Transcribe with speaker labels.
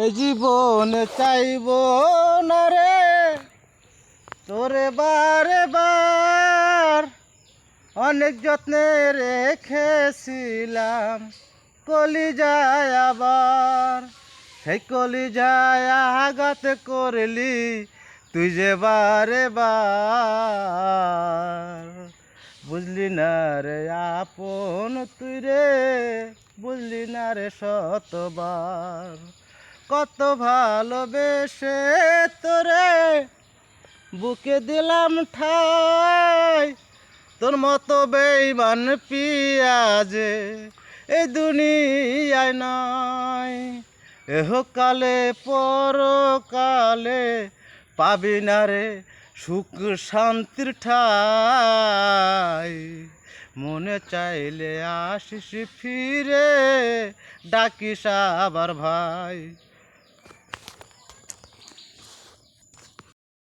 Speaker 1: এই জীবনে চাইব না রে তোরে বারে বার, অনেক যত্নে রেখেছিলাম কলিজায় আবার, সেই কলিজায় আঘাত করলি তুই যে বারে বার। বুঝলি না রে আপন তুই রে, বুঝলি না রে শতবার, কত ভালোবেসে তোরে বুকে দিলাম ঠাই, তোর মতো বেঈমান পিয়াজে এই দুনিয়ায় নয়। এহকালে পরকালে পাবি না রে সুখ শান্তির ঠাই, মনে চাইলে আসিস ফিরে ডাকিস আবার ভাই।